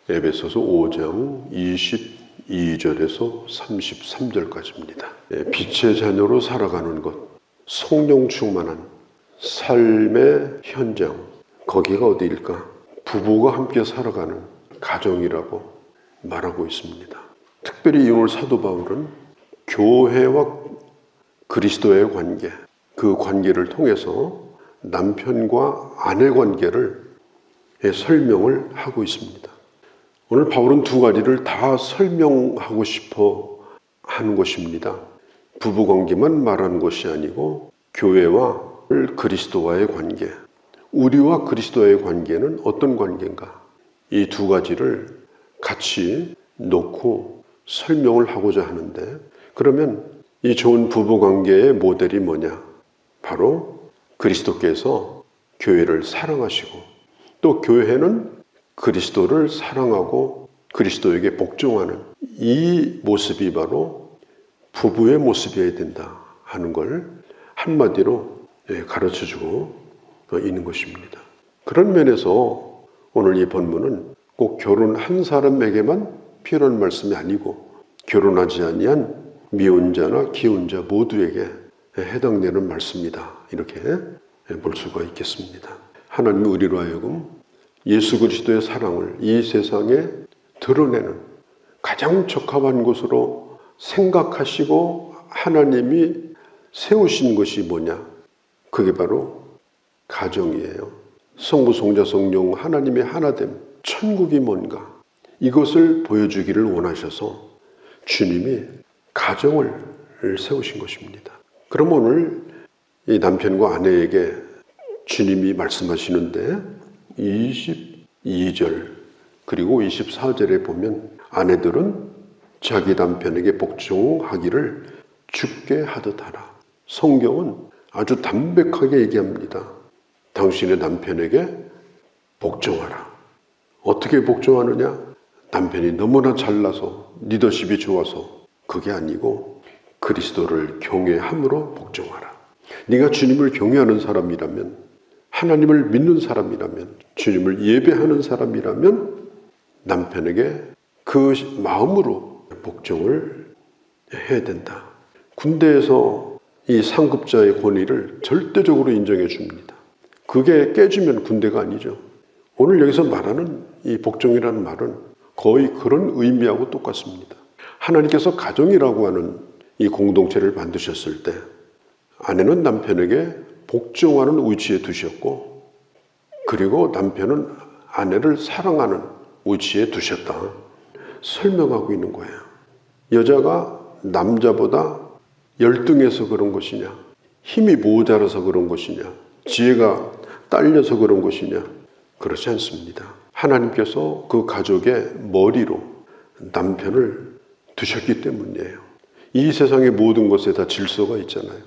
에베소서 5장 22절에서 33절까지입니다. 빛의 자녀로 살아가는 것, 성령 충만한 삶의 현장, 거기가 어디일까? 부부가 함께 살아가는 가정이라고 말하고 있습니다. 특별히 오늘 사도 바울은 교회와 그리스도의 관계, 그 관계를 통해서 남편과 아내 관계를 설명을 하고 있습니다. 오늘 바울은 두 가지를 다 설명하고 싶어 하는 것입니다. 부부관계만 말하는 것이 아니고 교회와 그리스도와의 관계, 우리와 그리스도의 관계는 어떤 관계인가? 이 두 가지를 같이 놓고 설명을 하고자 하는데, 그러면 이 좋은 부부관계의 모델이 뭐냐? 바로 그리스도께서 교회를 사랑하시고 또 교회는 그리스도를 사랑하고 그리스도에게 복종하는 이 모습이 바로 부부의 모습이어야 된다 하는 걸 한마디로 가르쳐주고 있는 것입니다. 그런 면에서 오늘 이 본문은 꼭 결혼한 사람에게만 필요한 말씀이 아니고 결혼하지 아니한 미혼자나 기혼자 모두에게 해당되는 말씀이다, 이렇게 볼 수가 있겠습니다. 하나님이 우리로 하여금 예수 그리스도의 사랑을 이 세상에 드러내는 가장 적합한 곳으로 생각하시고 하나님이 세우신 것이 뭐냐? 그게 바로 가정이에요. 성부, 성자, 성령 하나님의 하나됨, 천국이 뭔가, 이것을 보여주기를 원하셔서 주님이 가정을 세우신 것입니다. 그럼 오늘 이 남편과 아내에게 주님이 말씀하시는데 22절 그리고 24절에 보면 아내들은 자기 남편에게 복종하기를 주께 하듯 하라. 성경은 아주 담백하게 얘기합니다. 당신의 남편에게 복종하라. 어떻게 복종하느냐? 남편이 너무나 잘나서 리더십이 좋아서 그게 아니고 그리스도를 경외함으로 복종하라. 네가 주님을 경외하는 사람이라면, 하나님을 믿는 사람이라면, 주님을 예배하는 사람이라면 남편에게 그 마음으로 복종을 해야 된다. 군대에서 이 상급자의 권위를 절대적으로 인정해 줍니다. 그게 깨지면 군대가 아니죠. 오늘 여기서 말하는 이 복종이라는 말은 거의 그런 의미하고 똑같습니다. 하나님께서 가정이라고 하는 이 공동체를 만드셨을 때 아내는 남편에게 복종하는 위치에 두셨고, 그리고 남편은 아내를 사랑하는 위치에 두셨다, 설명하고 있는 거예요. 여자가 남자보다 열등해서 그런 것이냐, 힘이 모자라서 그런 것이냐, 지혜가 딸려서 그런 것이냐? 그렇지 않습니다. 하나님께서 그 가족의 머리로 남편을 두셨기 때문이에요. 이 세상의 모든 것에 다 질서가 있잖아요.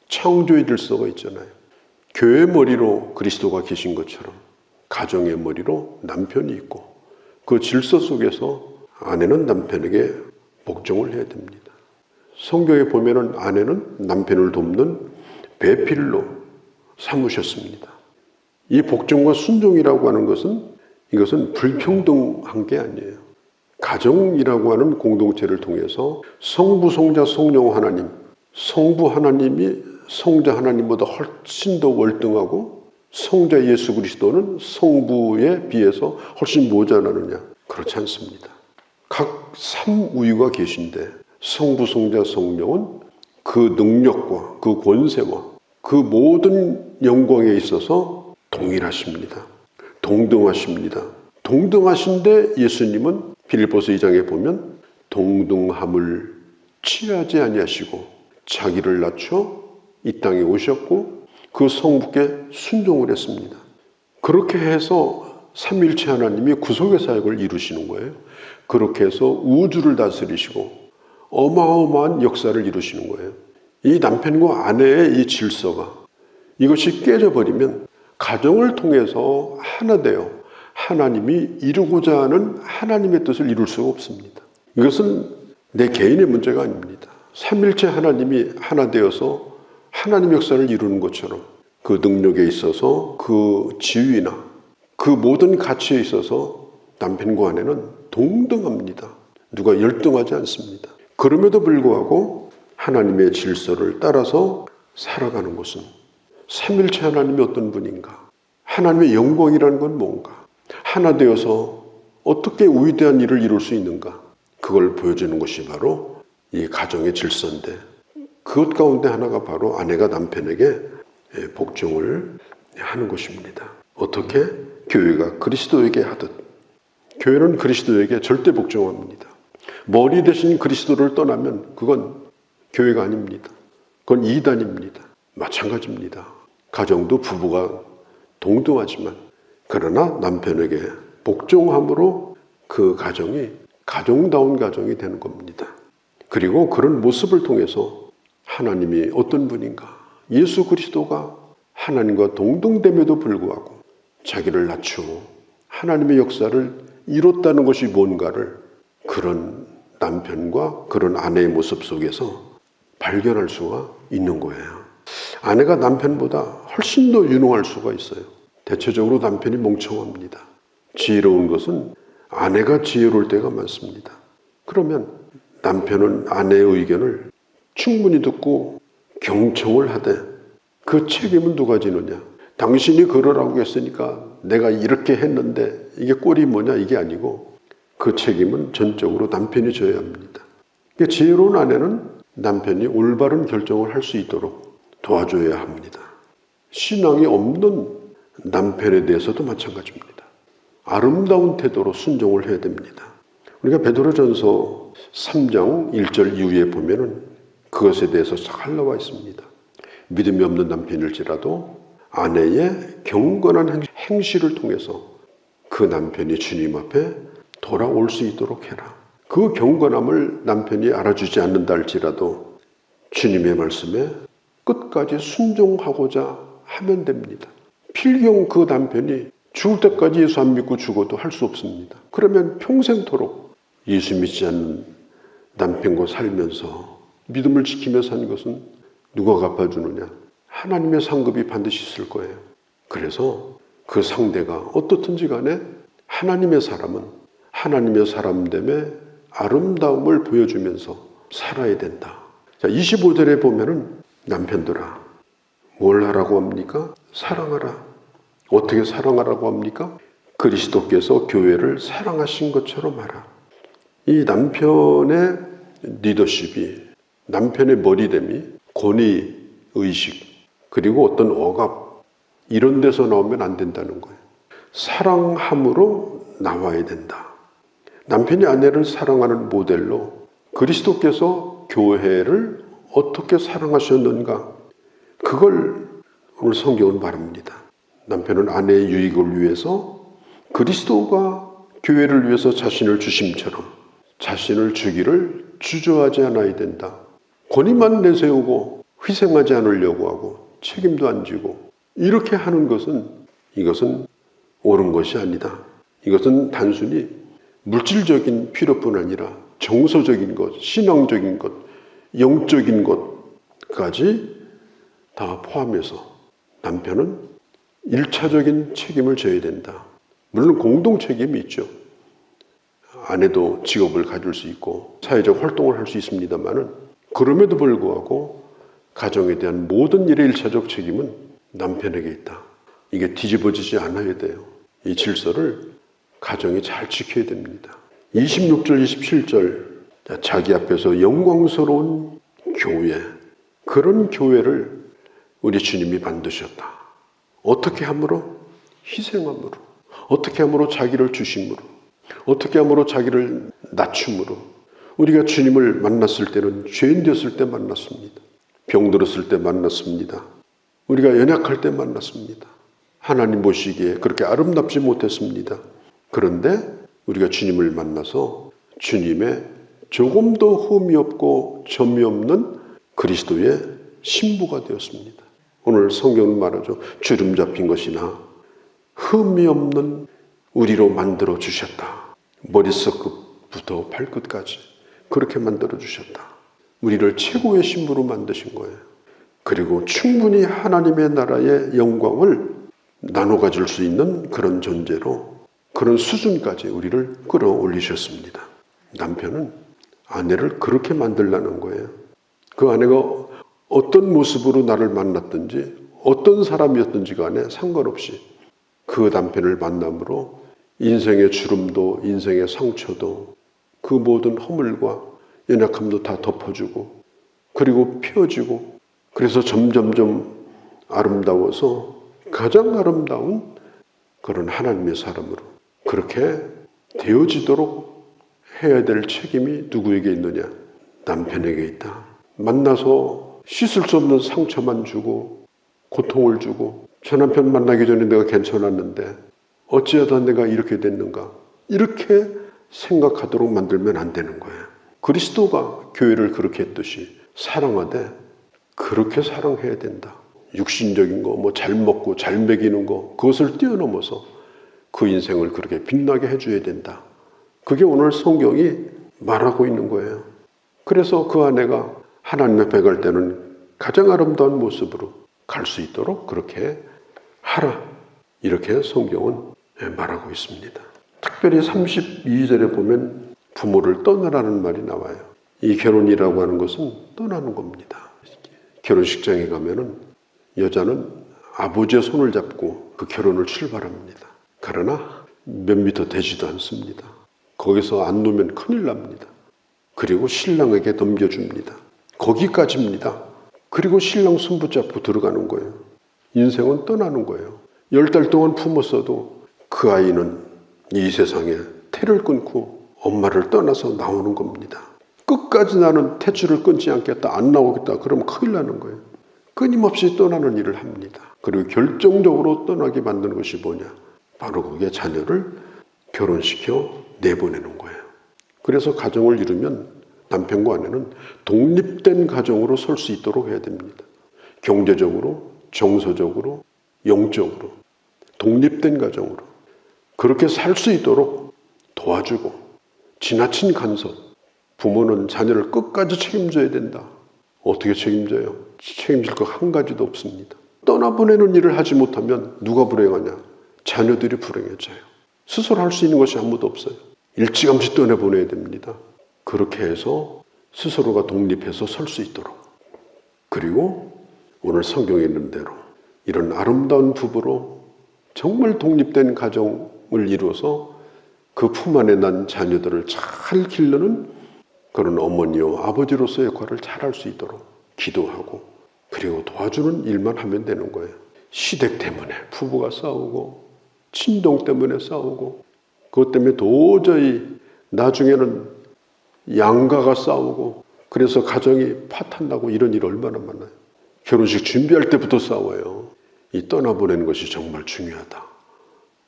창조의 질서가 있잖아요. 교회의 머리로 그리스도가 계신 것처럼 가정의 머리로 남편이 있고, 그 질서 속에서 아내는 남편에게 복종을 해야 됩니다. 성경에 보면은 아내는 남편을 돕는 배필로 삼으셨습니다. 이 복종과 순종이라고 하는 것은, 이것은 불평등한 게 아니에요. 가정이라고 하는 공동체를 통해서 성부, 성자, 성령 하나님, 성부 하나님이 성자 하나님보다 훨씬 더 월등하고 성자 예수 그리스도는 성부에 비해서 훨씬 모자라느냐? 그렇지 않습니다. 각 삼위가 계신데 성부, 성자, 성령은 그 능력과 그 권세와 그 모든 영광에 있어서 동일하십니다. 동등하십니다. 동등하신데 예수님은 빌립보서 2장에 보면 동등함을 취하지 아니하시고 자기를 낮춰 이 땅에 오셨고 그 성부께 순종을 했습니다. 그렇게 해서 삼위일체 하나님이 구속의 사역을 이루시는 거예요. 그렇게 해서 우주를 다스리시고 어마어마한 역사를 이루시는 거예요. 이 남편과 아내의 이 질서가, 이것이 깨져버리면 가정을 통해서 하나 되어 하나님이 이루고자 하는 하나님의 뜻을 이룰 수가 없습니다. 이것은 내 개인의 문제가 아닙니다. 삼일체 하나님이 하나 되어서 하나님 역사를 이루는 것처럼 그 능력에 있어서, 그 지위나 그 모든 가치에 있어서 남편과 아내는 동등합니다. 누가 열등하지 않습니다. 그럼에도 불구하고 하나님의 질서를 따라서 살아가는 것은 삼일체 하나님이 어떤 분인가? 하나님의 영광이라는 건 뭔가? 하나 되어서 어떻게 위대한 일을 이룰 수 있는가? 그걸 보여주는 것이 바로 이 가정의 질서인데, 그것 가운데 하나가 바로 아내가 남편에게 복종을 하는 것입니다. 어떻게? 교회가 그리스도에게 하듯. 교회는 그리스도에게 절대 복종합니다. 머리 대신 그리스도를 떠나면 그건 교회가 아닙니다. 그건 이단입니다. 마찬가지입니다. 가정도 부부가 동등하지만 그러나 남편에게 복종함으로 그 가정이 가정다운 가정이 되는 겁니다. 그리고 그런 모습을 통해서 하나님이 어떤 분인가? 예수 그리스도가 하나님과 동등됨에도 불구하고 자기를 낮추고 하나님의 역사를 이뤘다는 것이 뭔가를 그런 남편과 그런 아내의 모습 속에서 발견할 수가 있는 거예요. 아내가 남편보다 훨씬 더 유능할 수가 있어요. 대체적으로 남편이 멍청합니다. 지혜로운 것은 아내가 지혜로울 때가 많습니다. 그러면 남편은 아내의 의견을 충분히 듣고 경청을 하되 그 책임은 누가 지느냐? 당신이 그러라고 했으니까 내가 이렇게 했는데 이게 꼴이 뭐냐? 이게 아니고 그 책임은 전적으로 남편이 져야 합니다. 지혜로운 아내는 남편이 올바른 결정을 할 수 있도록 도와줘야 합니다. 신앙이 없는 남편에 대해서도 마찬가지입니다. 아름다운 태도로 순종을 해야 됩니다. 우리가 베드로전서 3장 1절 이후에 보면은 그것에 대해서 잘 나와 있습니다. 믿음이 없는 남편일지라도 아내의 경건한 행실을 통해서 그 남편이 주님 앞에 돌아올 수 있도록 해라. 그 경건함을 남편이 알아주지 않는다 할지라도 주님의 말씀에 끝까지 순종하고자 하면 됩니다. 필경 그 남편이 죽을 때까지 예수 안 믿고 죽어도 할 수 없습니다. 그러면 평생토록 예수 믿지 않는 남편과 살면서 믿음을 지키며 산 것은 누가 갚아주느냐? 하나님의 상급이 반드시 있을 거예요. 그래서 그 상대가 어떻든지 간에 하나님의 사람은 하나님의 사람됨의 아름다움을 보여주면서 살아야 된다. 자, 25절에 보면은 남편들아 뭘 하라고 합니까? 사랑하라. 어떻게 사랑하라고 합니까? 그리스도께서 교회를 사랑하신 것처럼 하라. 이 남편의 리더십이, 남편의 머리됨이 권위의식 그리고 어떤 억압 이런 데서 나오면 안 된다는 거예요. 사랑함으로 나와야 된다. 남편이 아내를 사랑하는 모델로 그리스도께서 교회를 어떻게 사랑하셨는가, 그걸 오늘 성경은 말합니다. 남편은 아내의 유익을 위해서 그리스도가 교회를 위해서 자신을 주심처럼 자신을 주기를 주저하지 않아야 된다. 권위만 내세우고 희생하지 않으려고 하고 책임도 안 지고 이렇게 하는 것은 이것은 옳은 것이 아니다. 이것은 단순히 물질적인 필요뿐 아니라 정서적인 것, 신앙적인 것, 영적인 것까지 다 포함해서 남편은 1차적인 책임을 져야 된다. 물론 공동 책임이 있죠. 아내도 직업을 가질 수 있고 사회적 활동을 할 수 있습니다만은 그럼에도 불구하고 가정에 대한 모든 일의 1차적 책임은 남편에게 있다. 이게 뒤집어지지 않아야 돼요. 이 질서를 가정이 잘 지켜야 됩니다. 26절, 27절 자기 앞에서 영광스러운 교회, 그런 교회를 우리 주님이 만드셨다. 어떻게 함으로? 희생함으로. 어떻게 함으로? 자기를 주심으로. 어떻게 함으로? 자기를 낮춤으로. 우리가 주님을 만났을 때는 죄인 되었을 때 만났습니다. 병들었을 때 만났습니다. 우리가 연약할 때 만났습니다. 하나님 보시기에 그렇게 아름답지 못했습니다. 그런데 우리가 주님을 만나서 주님의 조금도 흠이 없고 점이 없는 그리스도의 신부가 되었습니다. 오늘 성경은 말하죠. 주름 잡힌 것이나 흠이 없는 우리로 만들어 주셨다. 머릿속부터 발끝까지 그렇게 만들어 주셨다. 우리를 최고의 신부로 만드신 거예요. 그리고 충분히 하나님의 나라의 영광을 나눠 가질 수 있는 그런 존재로 그런 수준까지 우리를 끌어올리셨습니다. 남편은 아내를 그렇게 만들라는 거예요. 그 아내가 어떤 모습으로 나를 만났든지 어떤 사람이었든지 간에 상관없이 그 남편을 만남으로 인생의 주름도 인생의 상처도 그 모든 허물과 연약함도 다 덮어주고 그리고 펴지고 그래서 점점점 아름다워서 가장 아름다운 그런 하나님의 사람으로 그렇게 되어지도록 해야 될 책임이 누구에게 있느냐? 남편에게 있다. 만나서 씻을 수 없는 상처만 주고 고통을 주고 저 남편 만나기 전에 내가 괜찮았는데 어찌하다 내가 이렇게 됐는가? 이렇게 생각하도록 만들면 안 되는 거예요. 그리스도가 교회를 그렇게 했듯이 사랑하되 그렇게 사랑해야 된다. 육신적인 거, 뭐 잘 먹고 잘 먹이는 거, 그것을 뛰어넘어서 그 인생을 그렇게 빛나게 해줘야 된다. 그게 오늘 성경이 말하고 있는 거예요. 그래서 그 아내가 하나님 앞에 갈 때는 가장 아름다운 모습으로 갈 수 있도록 그렇게 하라. 이렇게 성경은 말하고 있습니다. 특별히 32절에 보면 부모를 떠나라는 말이 나와요. 이 결혼이라고 하는 것은 떠나는 겁니다. 결혼식장에 가면은 여자는 아버지의 손을 잡고 그 결혼을 출발합니다. 그러나 몇 미터 되지도 않습니다. 거기서 안 놓으면 큰일 납니다. 그리고 신랑에게 넘겨줍니다. 거기까지입니다. 그리고 신랑 손 붙잡고 들어가는 거예요. 인생은 떠나는 거예요. 10달 동안 품었어도 그 아이는 이 세상에 태를 끊고 엄마를 떠나서 나오는 겁니다. 끝까지 나는 태줄을 끊지 않겠다, 안 나오겠다, 그러면 큰일 나는 거예요. 끊임없이 떠나는 일을 합니다. 그리고 결정적으로 떠나게 만드는 것이 뭐냐? 바로 그게 자녀를 결혼시켜 내보내는 거예요. 그래서 가정을 이루면 남편과 아내는 독립된 가정으로 설 수 있도록 해야 됩니다. 경제적으로, 정서적으로, 영적으로 독립된 가정으로 그렇게 살 수 있도록 도와주고 지나친 간섭, 부모는 자녀를 끝까지 책임져야 된다. 어떻게 책임져요? 책임질 거 한 가지도 없습니다. 떠나보내는 일을 하지 못하면 누가 불행하냐? 자녀들이 불행해져요. 스스로 할 수 있는 것이 아무도 없어요. 일찌감치 떠나보내야 됩니다. 그렇게 해서 스스로가 독립해서 설 수 있도록. 그리고 오늘 성경에 있는 대로 이런 아름다운 부부로 정말 독립된 가정을 이루어서 그 품 안에 난 자녀들을 잘 기르는 그런 어머니와 아버지로서의 역할을 잘 할 수 있도록 기도하고 그리고 도와주는 일만 하면 되는 거예요. 시댁 때문에 부부가 싸우고 친동 때문에 싸우고 그것 때문에 도저히 나중에는 양가가 싸우고 그래서 가정이 파탄나고 이런 일 얼마나 많아요. 결혼식 준비할 때부터 싸워요. 이 떠나보내는 것이 정말 중요하다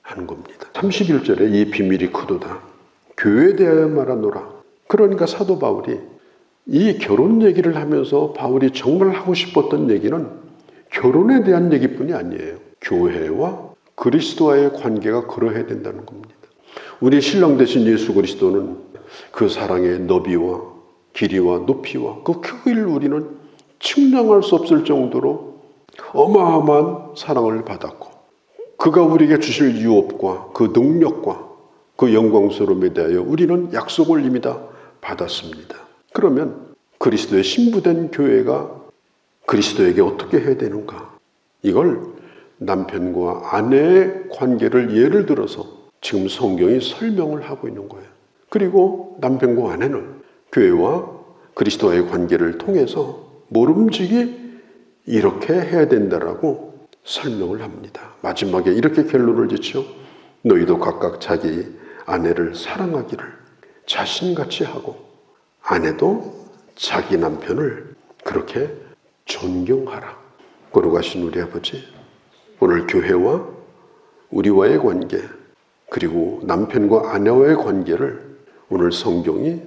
하는 겁니다. 31절에 이 비밀이 크도다. 교회에 대하여 말하노라. 그러니까 사도 바울이 이 결혼 얘기를 하면서 바울이 정말 하고 싶었던 얘기는 결혼에 대한 얘기뿐이 아니에요. 교회와 그리스도와의 관계가 그러해야 된다는 겁니다. 우리 신랑 되신 예수 그리스도는 그 사랑의 너비와 길이와 높이와 그 크기를 우리는 측량할 수 없을 정도로 어마어마한 사랑을 받았고 그가 우리에게 주실 유업과 그 능력과 그 영광스러움에 대하여 우리는 약속을 이미 다 받았습니다. 그러면 그리스도의 신부된 교회가 그리스도에게 어떻게 해야 되는가? 이걸 남편과 아내의 관계를 예를 들어서 지금 성경이 설명을 하고 있는 거예요. 그리고 남편과 아내는 교회와 그리스도와의 관계를 통해서 모름지기 이렇게 해야 된다라고 설명을 합니다. 마지막에 이렇게 결론을 짓죠. 너희도 각각 자기 아내를 사랑하기를 자신같이 하고 아내도 자기 남편을 그렇게 존경하라. 거룩하신 우리 아버지, 오늘 교회와 우리와의 관계 그리고 남편과 아내와의 관계를 오늘 성경이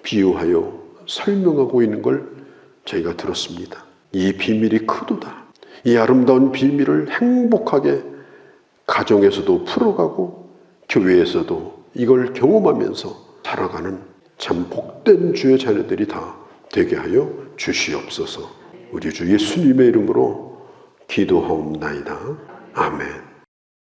비유하여 설명하고 있는 걸 저희가 들었습니다. 이 비밀이 크도다. 이 아름다운 비밀을 행복하게 가정에서도 풀어가고 교회에서도 이걸 경험하면서 살아가는 참 복된 주의 자녀들이 다 되게 하여 주시옵소서. 우리 주 예수님의 이름으로 기도하옵나이다. 아멘.